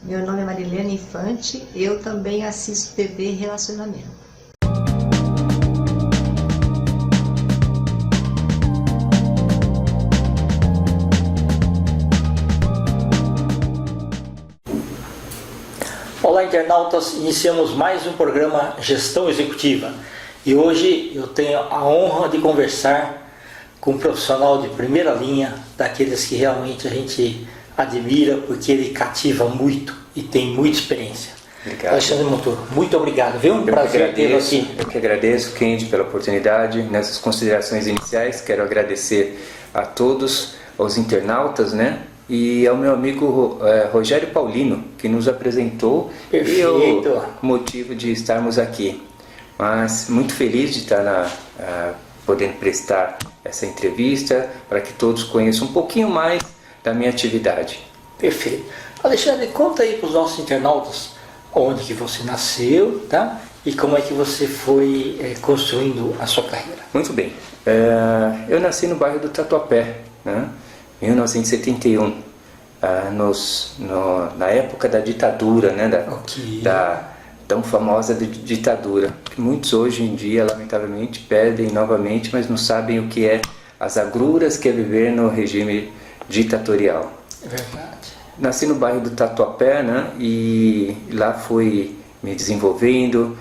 Meu nome é Marilena Infante, eu também assisto TV Relacionamento. Olá, internautas, iniciamos mais um programa Gestão Executiva e hoje eu tenho a honra de conversar com um profissional de primeira linha, daqueles que realmente a gente admira porque ele cativa muito e tem muita experiência. Obrigado. Alexandre Montoro, muito obrigado, viu? Um prazer tê-lo aqui. Eu que agradeço, Kendi, pela oportunidade. Nessas considerações iniciais, quero agradecer a todos, aos internautas, né? E ao meu amigo Rogério Paulino, que nos apresentou. Perfeito. E o motivo de estarmos aqui. Mas muito feliz de estar podendo prestar essa entrevista para que todos conheçam um pouquinho mais da minha atividade. Perfeito. Alexandre, conta aí para os nossos internautas onde que você nasceu, tá? E como é que você foi construindo a sua carreira. Muito bem. Eu nasci no bairro do Tatuapé, né? 1971, na época da ditadura, né, da tão famosa ditadura, que muitos hoje em dia, lamentavelmente, pedem novamente, mas não sabem o que é as agruras que é viver no regime ditatorial. É verdade. Nasci no bairro do Tatuapé, né, e lá fui me desenvolvendo,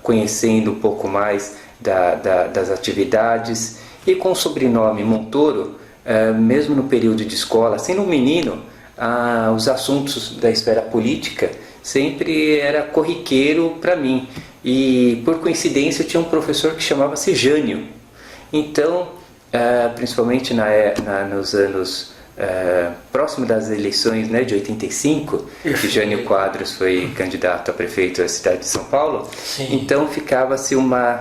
conhecendo um pouco mais das atividades, e com o sobrenome Montoro, mesmo no período de escola, sendo um menino, os assuntos da esfera política sempre era corriqueiro para mim. E por coincidência eu tinha um professor que chamava-se Jânio. Então, principalmente nos anos próximo das eleições, né, de 85, que Jânio Quadros foi candidato a prefeito da cidade de São Paulo. Sim. Então ficava-se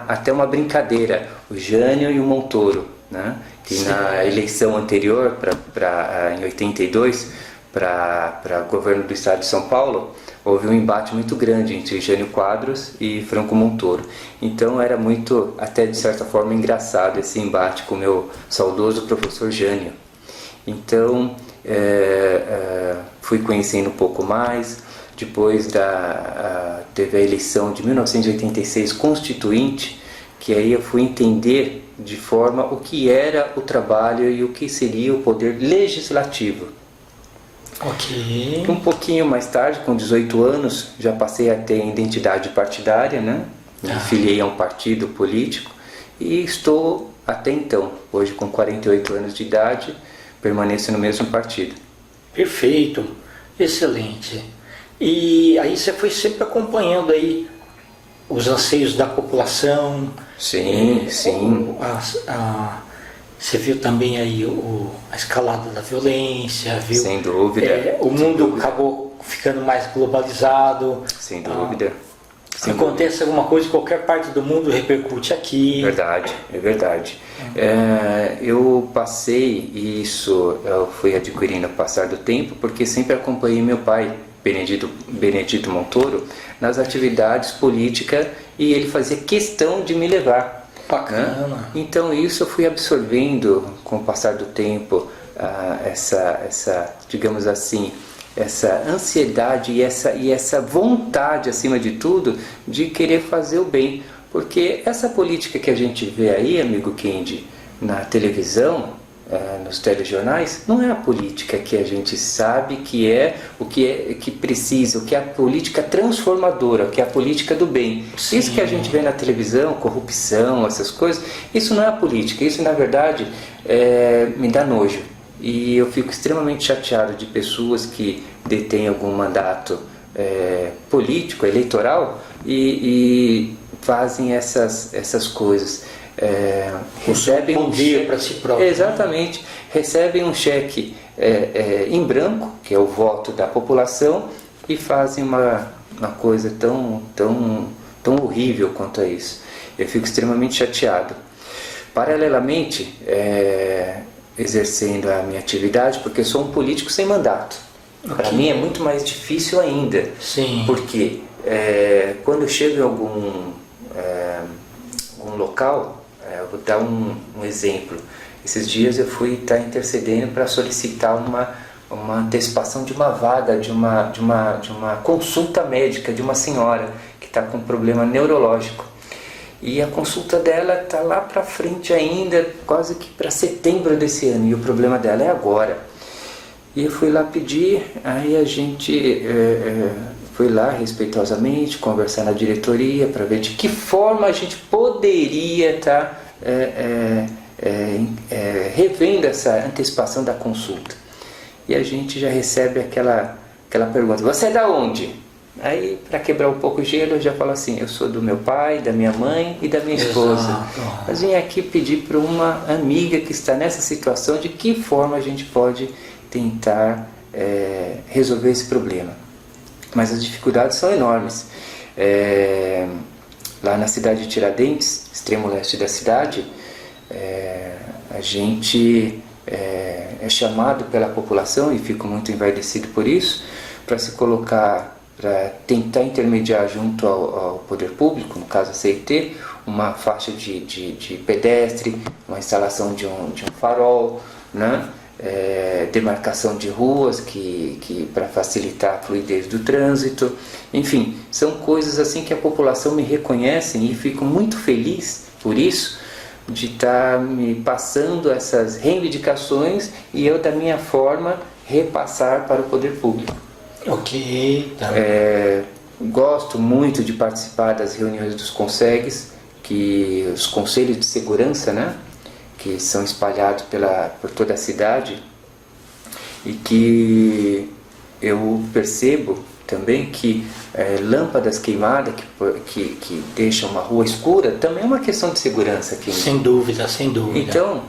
até uma brincadeira, o Jânio e o Montoro, né? Que na eleição anterior, em 82, para governo do estado de São Paulo, houve um embate muito grande entre Jânio Quadros e Franco Montoro. Então era muito, até de certa forma, engraçado esse embate com o meu saudoso professor Jânio. Então fui conhecendo um pouco mais. Depois teve a eleição de 1986 constituinte, que aí eu fui entender de forma o que era o trabalho e o que seria o poder legislativo. Ok. Um pouquinho mais tarde, com 18 anos, já passei a ter identidade partidária, né? Me filiei a um partido político e estou até então, hoje com 48 anos de idade, permaneço no mesmo partido. Perfeito, excelente. E aí você foi sempre acompanhando aí os anseios da população. Sim, sim. Você viu também aí a escalada da violência, viu? Sem dúvida. O mundo acabou ficando mais globalizado. Sem dúvida. Acontece alguma coisa em qualquer parte do mundo, repercute aqui. É verdade. Eu passei isso, eu fui adquirindo ao passar do tempo, porque sempre acompanhei meu pai, Benedito Montoro, nas atividades políticas, e ele fazia questão de me levar. Bacana. Né? Então isso eu fui absorvendo com o passar do tempo, essa, digamos assim, essa ansiedade e essa vontade, acima de tudo, de querer fazer o bem. Porque essa política que a gente vê aí, amigo Kendi, na televisão, nos telejornais, não é a política que a gente sabe que precisa, o que é a política transformadora, que é a política do bem. Sim. Isso que a gente vê na televisão, corrupção, essas coisas, isso não é a política, isso na verdade me dá nojo. E eu fico extremamente chateado de pessoas que detêm algum mandato político, eleitoral, e fazem essas coisas. Recebem um cheque para si próprio. Exatamente, recebem um cheque em branco, que é o voto da população, e fazem uma coisa tão horrível quanto a isso. Eu fico extremamente chateado. Paralelamente, exercendo a minha atividade, porque eu sou um político sem mandato. Okay. Para mim é muito mais difícil ainda. Sim. Porque quando eu chego em algum local, eu vou dar um exemplo. Esses dias eu fui estar intercedendo para solicitar uma antecipação de uma vaga, de uma consulta médica de uma senhora que está com um problema neurológico. E a consulta dela está lá para frente ainda, quase que para setembro desse ano, e o problema dela é agora. E eu fui lá pedir, aí a gente foi lá respeitosamente conversar na diretoria para ver de que forma a gente poderia estar revendo essa antecipação da consulta. E a gente já recebe aquela pergunta: você é da onde? Aí, para quebrar um pouco o gelo, eu já falo assim: eu sou do meu pai, da minha mãe e da minha esposa. Mas vim aqui pedir para uma amiga que está nessa situação de que forma a gente pode tentar resolver esse problema. Mas as dificuldades são enormes. Lá na cidade de Tiradentes, extremo leste da cidade, a gente é chamado pela população, e fico muito envaidecido por isso, para se colocar, para tentar intermediar junto ao poder público, no caso a CET, uma faixa de pedestre, uma instalação de um farol, né? Demarcação de ruas para facilitar a fluidez do trânsito. Enfim, são coisas assim que a população me reconhece, e fico muito feliz por isso, de estar me passando essas reivindicações e eu, da minha forma, repassar para o poder público. Ok, tá. Gosto muito de participar das reuniões dos CONSEGs, que os conselhos de segurança, né, que são espalhados por toda a cidade, e que eu percebo também que lâmpadas queimadas que deixam uma rua escura também é uma questão de segurança aqui. Sem dúvida, sem dúvida. Então,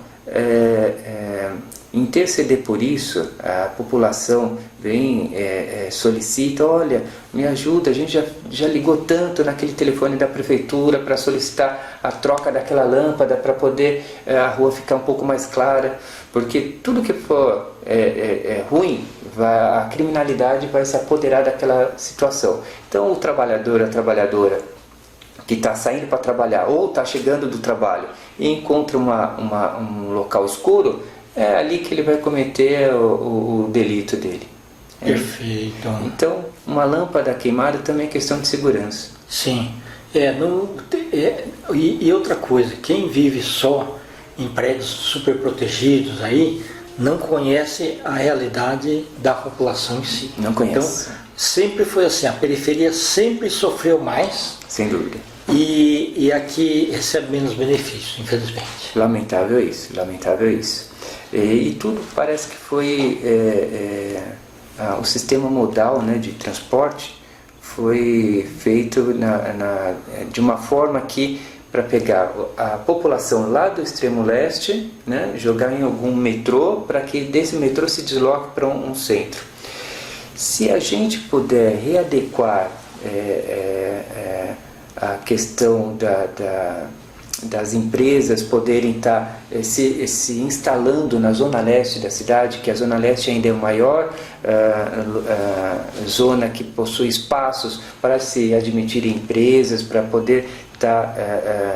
interceder por isso, a população vem, solicita: olha, me ajuda, a gente já ligou tanto naquele telefone da prefeitura para solicitar a troca daquela lâmpada para poder a rua ficar um pouco mais clara, porque tudo que for ruim, a criminalidade vai se apoderar daquela situação. Então o trabalhador, a trabalhadora que está saindo para trabalhar ou está chegando do trabalho e encontra um local escuro, é ali que ele vai cometer o delito dele. Perfeito. Então, uma lâmpada queimada também é questão de segurança. Sim. E outra coisa, quem vive só em prédios super protegidos aí, não conhece a realidade da população em si. Não conhece. Então, sempre foi assim, a periferia sempre sofreu mais. Sem dúvida. E aqui recebe menos benefícios, infelizmente. Lamentável isso, lamentável isso. E tudo parece que foi o sistema modal, né, de transporte foi feito de uma forma que, para pegar a população lá do extremo leste, né, jogar em algum metrô, para que desse metrô se desloque para um centro. Se a gente puder readequar a questão das empresas poderem estar se instalando na zona leste da cidade, que a zona leste ainda é a maior zona que possui espaços para se admitir empresas, para poder estar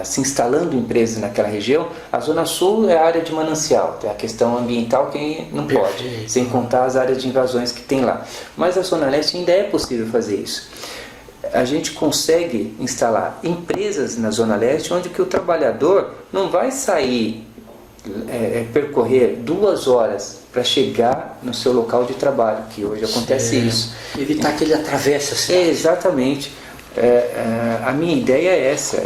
se instalando empresas naquela região. A zona sul é a área de manancial, tem a questão ambiental que não pode, sem contar as áreas de invasões que tem lá. Mas a zona leste ainda é possível fazer isso. A gente consegue instalar empresas na Zona Leste, onde que o trabalhador não vai sair, percorrer 2 horas para chegar no seu local de trabalho, que hoje acontece isso. Evitar que ele atravesse a cidade. Exatamente. A minha ideia é essa,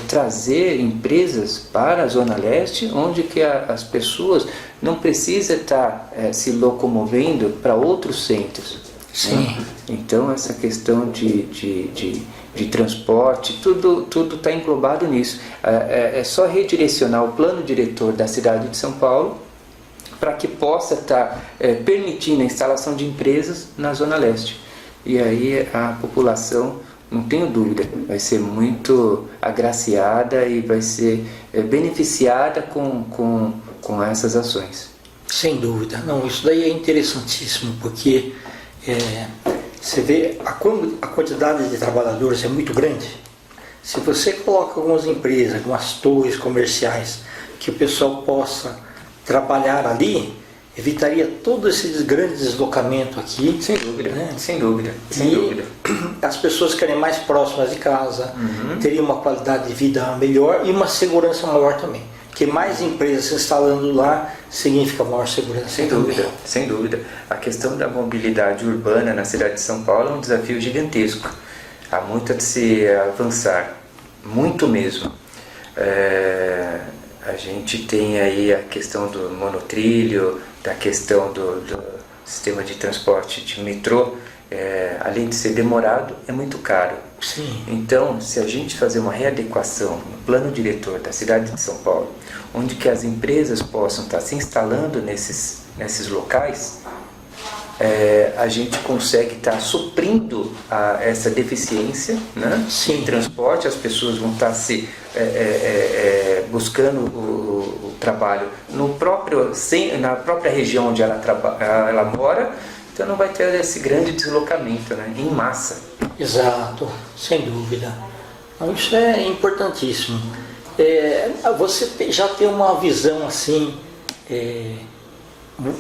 trazer empresas para a Zona Leste, onde que as pessoas não precisam estar se locomovendo para outros centros. Sim. Então essa questão de transporte, tudo está englobado nisso. É só redirecionar o plano diretor da cidade de São Paulo para que possa estar permitindo a instalação de empresas na Zona Leste. E aí a população, não tenho dúvida, vai ser muito agraciada e vai ser beneficiada com essas ações. Sem dúvida. Não, isso daí é interessantíssimo, porque você vê a quantidade de trabalhadores é muito grande. Se você coloca algumas empresas, algumas torres comerciais, que o pessoal possa trabalhar ali, evitaria todo esse grande deslocamento aqui. Sem dúvida, né? Sem dúvida, sem dúvida. As pessoas querem mais próximas de casa, teriam uma qualidade de vida melhor e uma segurança maior também. Porque mais empresas se instalando lá significa maior segurança. Sem dúvida, sem dúvida. A questão da mobilidade urbana na cidade de São Paulo é um desafio gigantesco. Há muito a de se avançar, muito mesmo. A gente tem aí a questão do monotrilho, da questão do sistema de transporte de metrô, além de ser demorado, é muito caro. Sim. Então, se a gente fazer uma readequação no plano diretor da cidade de São Paulo, onde que as empresas possam estar se instalando nesses locais, a gente consegue estar suprindo essa deficiência, né? Sim. Em transporte. As pessoas vão estar se buscando o trabalho na própria região onde ela mora, então não vai ter esse grande deslocamento, né? Em massa. Exato, sem dúvida. Então, isso é importantíssimo. Você já tem uma visão assim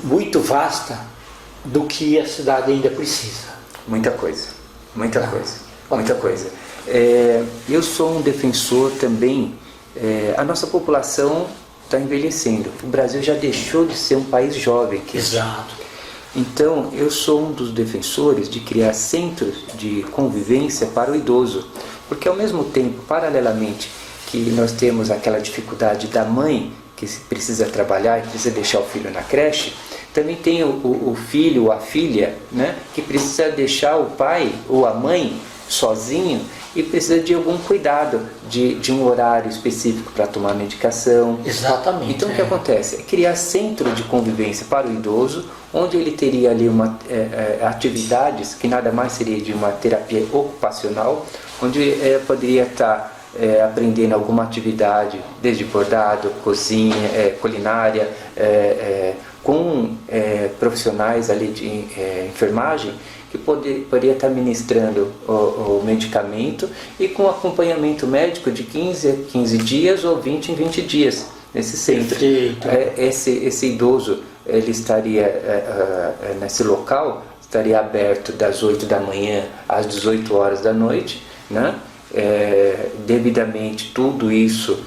muito vasta do que a cidade ainda precisa. Muita coisa, muita coisa. Eu sou um defensor também. A nossa população está envelhecendo. O Brasil já deixou de ser um país jovem. Exato. Então, eu sou um dos defensores de criar centros de convivência para o idoso, porque ao mesmo tempo, paralelamente, que nós temos aquela dificuldade da mãe que precisa trabalhar e precisa deixar o filho na creche, também tem o filho ou a filha, né, que precisa deixar o pai ou a mãe sozinho e precisa de algum cuidado, de um horário específico para tomar medicação. Exatamente. Então o que acontece? É criar centro de convivência para o idoso, onde ele teria ali atividades que nada mais seria de uma terapia ocupacional, onde poderia estar aprendendo alguma atividade, desde bordado, cozinha, culinária, com profissionais ali de enfermagem, que poderia estar ministrando o medicamento e com acompanhamento médico de 15 a 15 dias ou 20 em 20 dias nesse centro. Esse idoso, ele estaria nesse local, estaria aberto das 8 da manhã às 18 horas da noite, né? Devidamente tudo isso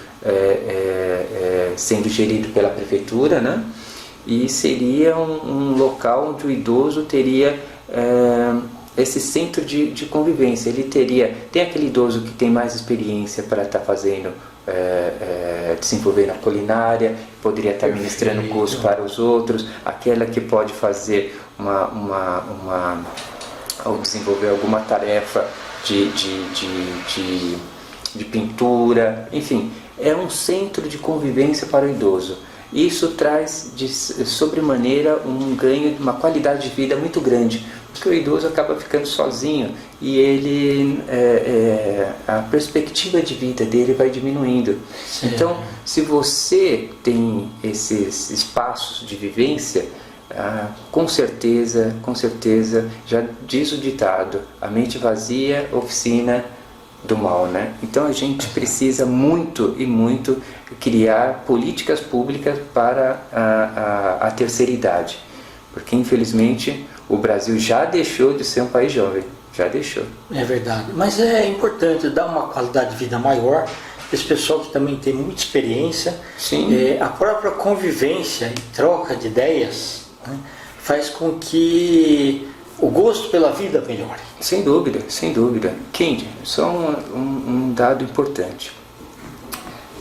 sendo gerido pela prefeitura, né? E seria um local onde o idoso teria esse centro de convivência. Ele tem aquele idoso que tem mais experiência para estar fazendo, desenvolvendo a culinária, poderia estar ministrando curso para os outros, aquela que pode fazer ou desenvolver alguma tarefa de pintura, enfim, é um centro de convivência para o idoso. Isso traz de sobremaneira um ganho, uma qualidade de vida muito grande, porque o idoso acaba ficando sozinho e ele a perspectiva de vida dele vai diminuindo. Sim. Então, se você tem esses espaços de vivência, com certeza, já diz o ditado: a mente vazia, oficina do mal, né? Então a gente precisa muito criar políticas públicas para a terceira idade, porque infelizmente o Brasil já deixou de ser um país jovem, já deixou. É verdade, mas é importante dar uma qualidade de vida maior. Esse pessoal que também tem muita experiência, a própria convivência e troca de ideias, né, faz com que o gosto pela vida melhore. Sem dúvida. Kendi, só um dado importante.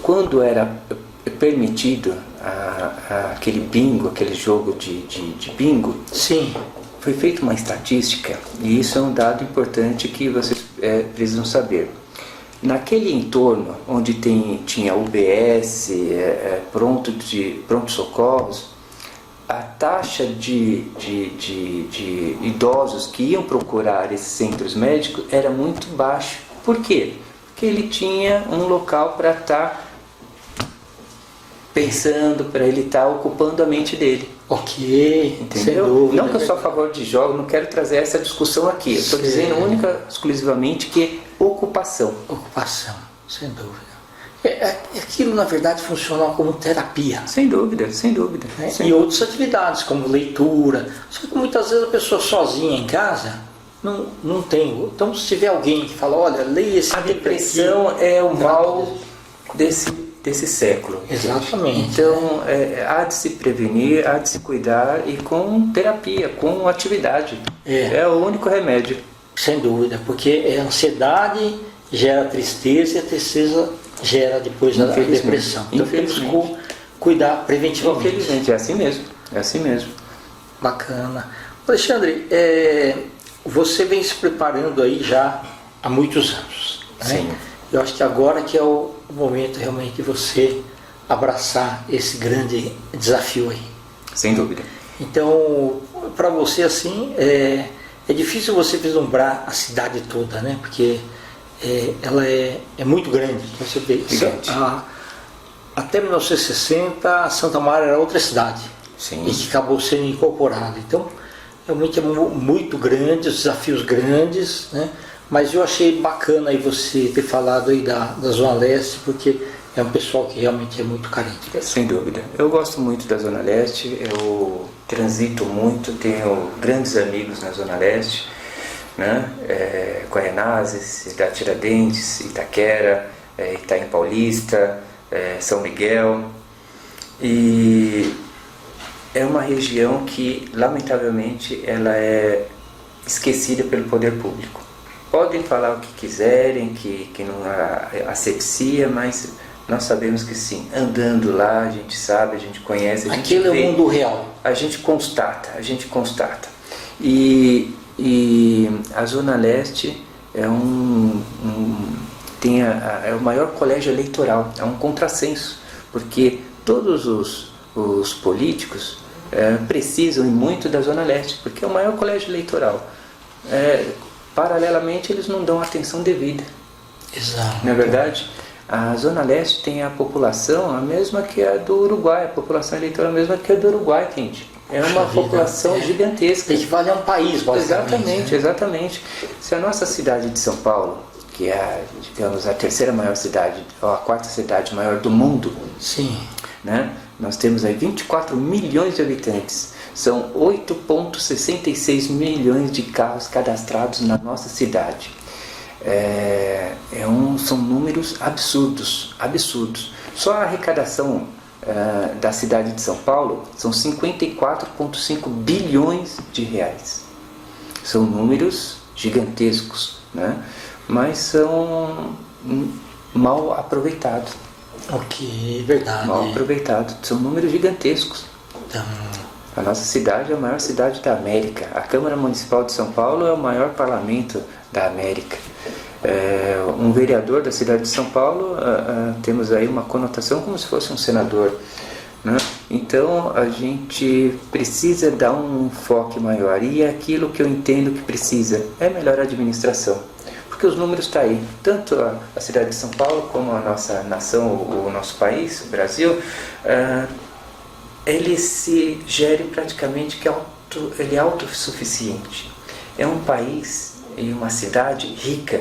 Quando era permitido aquele bingo, aquele jogo de bingo, sim, foi feita uma estatística, e isso é um dado importante que vocês precisam saber. Naquele entorno onde tinha UBS, pronto-socorros, a taxa de idosos que iam procurar esses centros médicos era muito baixa. Por quê? Porque ele tinha um local para estar pensando, para ele estar ocupando a mente dele. Ok, entendeu? Sem dúvida. Não que eu sou a favor de jogos, não quero trazer essa discussão aqui. Eu estou dizendo exclusivamente que ocupação. Ocupação, sem dúvida. Aquilo, na verdade, funciona como terapia. Sem dúvida, sem dúvida. Né? Sem E outras atividades, como leitura. Só que muitas vezes a pessoa sozinha em casa não tem. Então, se tiver alguém que fala, olha, leia esse A livro depressão aqui, é o mal desse século. Exatamente. Então, há de se prevenir, há de se cuidar, e com terapia, com atividade. É o único remédio. Sem dúvida, porque a ansiedade gera tristeza e a tristeza gera depois a depressão. Então temos que cuidar preventivamente. Infelizmente, é assim mesmo. É assim mesmo. Bacana. Alexandre, você vem se preparando aí já há muitos anos. Né? Sim. Eu acho que agora que é o momento realmente de você abraçar esse grande desafio aí. Sem dúvida. Então, para você assim, é difícil você vislumbrar a cidade toda, né? Porque ela é muito grande. Você vê, até 1960, Santo Amaro era outra cidade. Sim. E que acabou sendo incorporada. Então, realmente é muito grande, os desafios grandes, né? Mas eu achei bacana aí você ter falado aí da Zona Leste, porque é um pessoal que realmente é muito carente. Sem dúvida. Eu gosto muito da Zona Leste, eu transito muito, tenho grandes amigos na Zona Leste, né? Guaianazes, Cidade Tiradentes, Itaquera, Itaim Paulista, São Miguel. E é uma região que, lamentavelmente, ela é esquecida pelo poder público. Podem falar o que quiserem, que não há asepsia, mas nós sabemos que sim. Andando lá, a gente sabe, a gente conhece, a gente Aquilo vê, é o mundo real. a gente constata. E a Zona Leste é é o maior colégio eleitoral, é um contrassenso, porque todos os políticos precisam e muito da Zona Leste, porque é o maior colégio eleitoral. Paralelamente, eles não dão atenção devida. Exato. Não é verdade? A Zona Leste tem a população a mesma que a do Uruguai, a população eleitoral a mesma que a do Uruguai, gente. É uma população gigantesca. Equivale a um país, basicamente. Exatamente. Se a nossa cidade de São Paulo, que é, digamos, a terceira maior cidade, ou a quarta cidade maior do mundo, sim, né? Nós temos aí 24 milhões de habitantes. São 8,66 milhões de carros cadastrados na nossa cidade. São números absurdos. Só a arrecadação da cidade de São Paulo são 54,5 bilhões de reais. São números gigantescos, né? Mas são mal aproveitados. Ok, verdade. Mal aproveitados. São números gigantescos. Então, a nossa cidade é a maior cidade da América. A Câmara Municipal de São Paulo é o maior parlamento da América. Um vereador da cidade de São Paulo, temos aí uma conotação como se fosse um senador, né? Então a gente precisa dar um enfoque maior, e é aquilo que eu entendo que precisa é melhor administração, porque os números estão aí. Tanto a cidade de São Paulo como a nossa nação, o nosso país, o Brasil, ele se gere praticamente que ele é autossuficiente. É um país e uma cidade rica,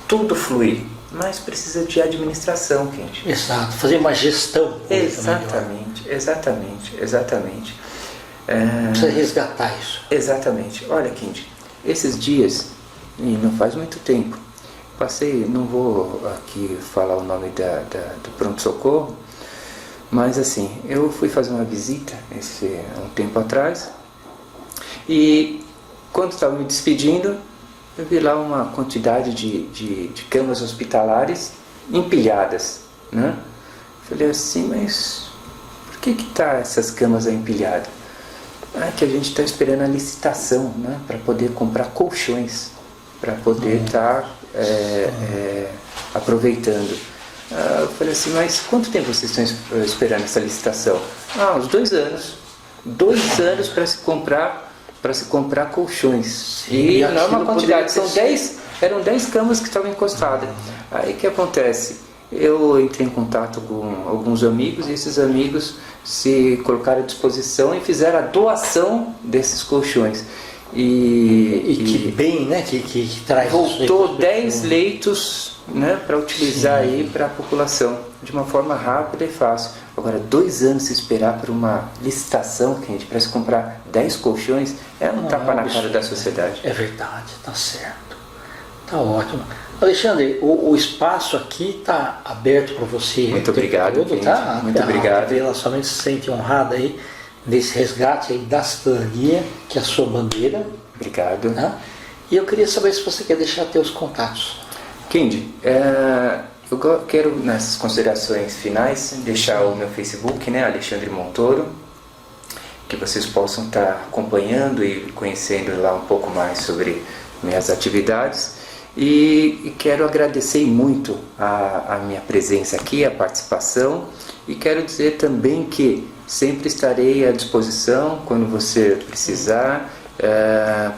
tudo flui, mas precisa de administração, gente. Exato, fazer uma gestão. Exatamente. Precisa resgatar isso. Exatamente. Olha, Kendi, esses dias, e não faz muito tempo, passei, não vou aqui falar o nome do pronto-socorro, mas assim, eu fui fazer uma visita um tempo atrás, e quando estava me despedindo, eu vi lá uma quantidade de camas hospitalares empilhadas, né? Falei assim, mas por que tá essas camas aí empilhadas? Que a gente está esperando a licitação, né? Para poder comprar colchões, para poder estar aproveitando. Eu falei assim, mas quanto tempo vocês estão esperando essa licitação? Uns 2 anos. 2 anos para se comprar colchões. Sim, e não é uma quantidade, eram 10 camas que estavam encostadas. Aí o que acontece? Eu entrei em contato com alguns amigos, e esses amigos se colocaram à disposição e fizeram a doação desses colchões. E que bem, né? Que traz voltou 10 leitos, né, para utilizar aí para a população de uma forma rápida e fácil. Agora, 2 anos se esperar por uma licitação, que a gente parece comprar 10 colchões, é um tapa na cara da sociedade. É verdade, tá certo. Tá ótimo. Alexandre, o espaço aqui está aberto para você. Muito obrigado, todo, tá? Muito obrigado. A TV ela somente se sente honrada aí desse resgate aí da cidadania, que é a sua bandeira. Obrigado. Tá? E eu queria saber se você quer deixar teus contatos. Kendi, eu quero, nas considerações finais, deixar o meu Facebook, né, Alexandre Montoro, que vocês possam estar acompanhando e conhecendo lá um pouco mais sobre minhas atividades. E quero agradecer muito a minha presença aqui, a participação, e quero dizer também que sempre estarei à disposição quando você precisar,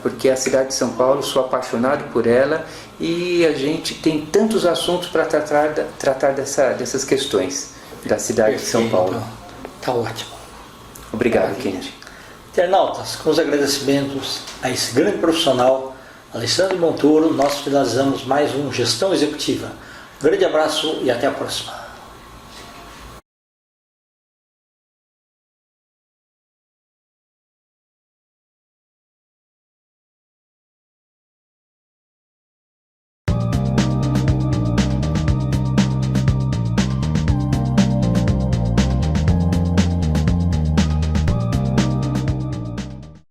porque a cidade de São Paulo, sou apaixonado por ela e a gente tem tantos assuntos para tratar dessas questões da cidade de São Paulo. Tá ótimo. Obrigado, Kendi. Internautas, com os agradecimentos a esse grande profissional, Alexandre Montoro, nós finalizamos mais um Gestão Executiva. Um grande abraço e até a próxima.